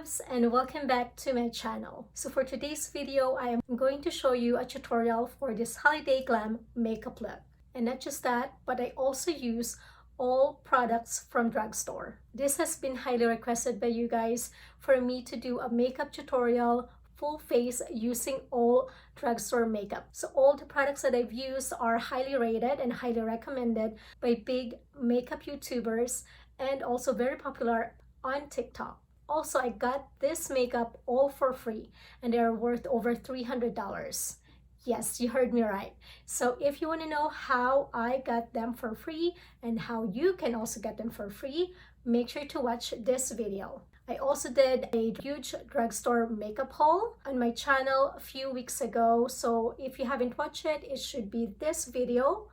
loves, and welcome back to my channel. So for today's video, I am going to show you a tutorial for this holiday glam makeup look. And not just that, but I also use all products from drugstore. This has been highly requested by you guys for me to do a makeup tutorial full face using all drugstore makeup. So all the products that I've used are highly rated and highly recommended by big makeup YouTubers and also very popular on TikTok. Also, I got this makeup all for free and they are worth over $300. Yes, you heard me right. So if you want to know how I got them for free and how you can also get them for free, make sure to watch this video. I also did a huge drugstore makeup haul on my channel a few weeks ago. So if you haven't watched it, it should be this video.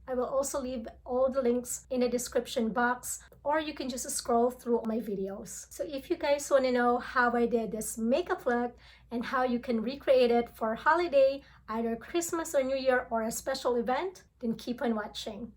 I will also leave all the links in the description box, or you can just scroll through my videos. So if you guys want to know how I did this makeup look and how you can recreate it for holiday, either Christmas or New Year or a special event, then keep on watching.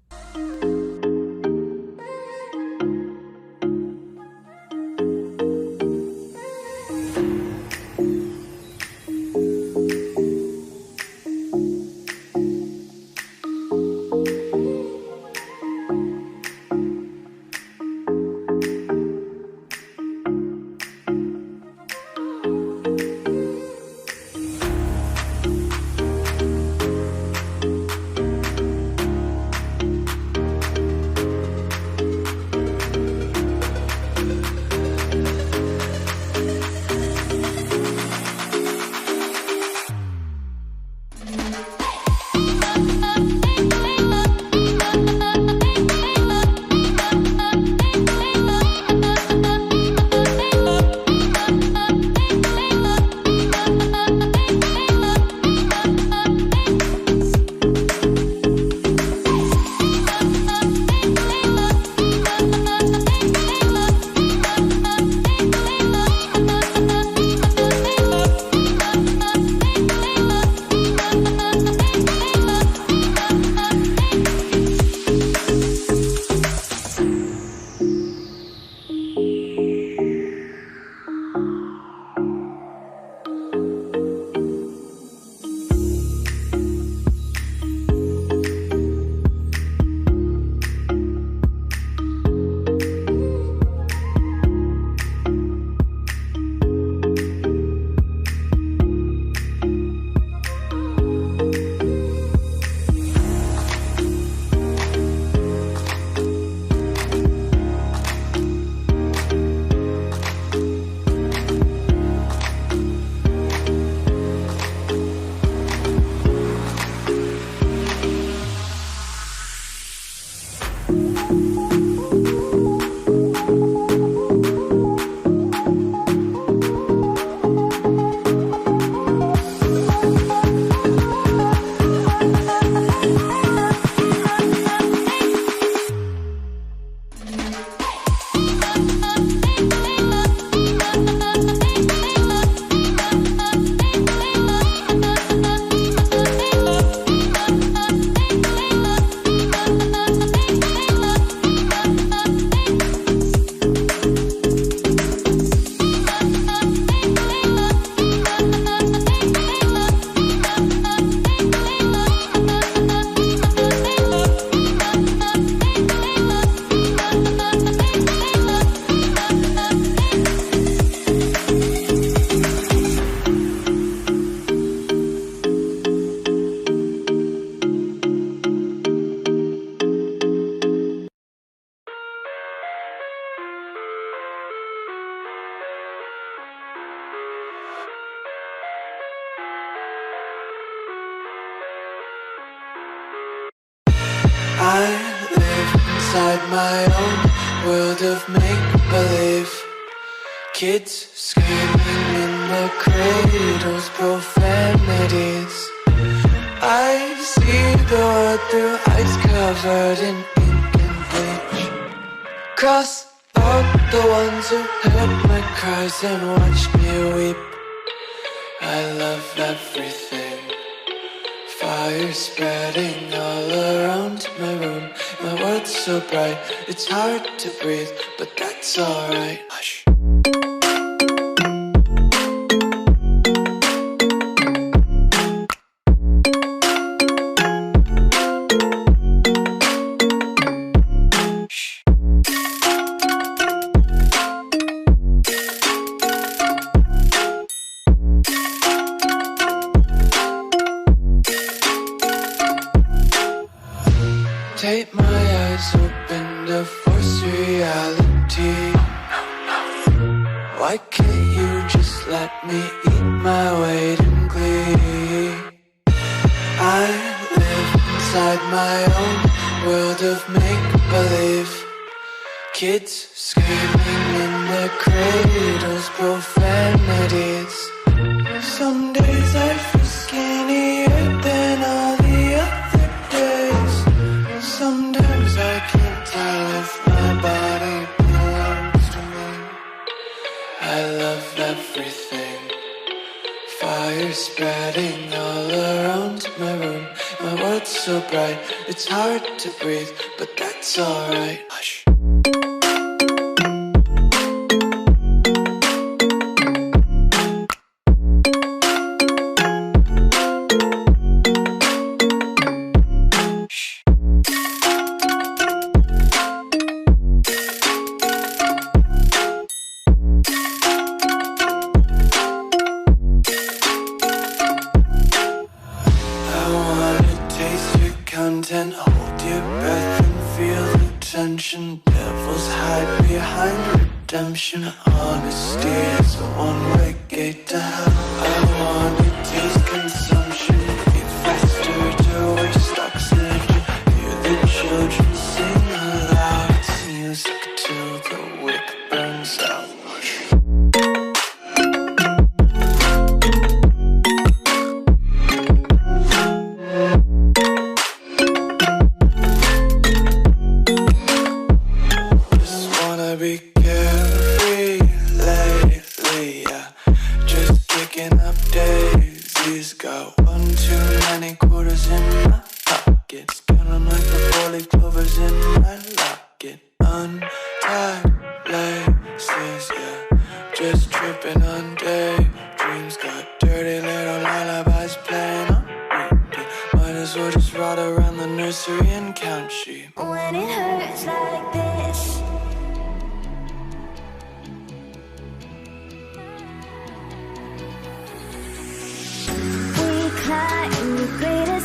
I live inside my own world of make-believe. Kids screaming in the cradles, profanities. I see the world through eyes covered in ink and bleach. Cross out the ones who heard my cries and watched me weep. I love everything. Fire spreading all around my room. My world's so bright, it's hard to breathe, but that's alright. Hush. Why can't you just let me eat my weight in glee? I live inside my own world of make-believe. Kids screaming in their cradles, profanities. Some days I feel skinnier than all the other days. Sometimes I can't tell if my body belongs to me. I love everything. Fire spreading all around my room. My world's so bright, it's hard to breathe, but that's alright. Hush. Content, hold your breath and feel the tension. Devils hide behind redemption. Honesty is a one-way gate to hell. I wanna taste consumption. Eat faster to waste oxygen. Hear the children sing aloud. It's music till the wick burns out. Be carefree lately, yeah. Just kicking up daisies. Got one too many quarters in my pockets. Counting like the four-leaf clovers in my locket. Untied laces, yeah. Just tripping on daydreams. Got dirty little lullabies playing on repeat. Might as well just ride around the nursery and count sheep. When it hurts like this, climb the greater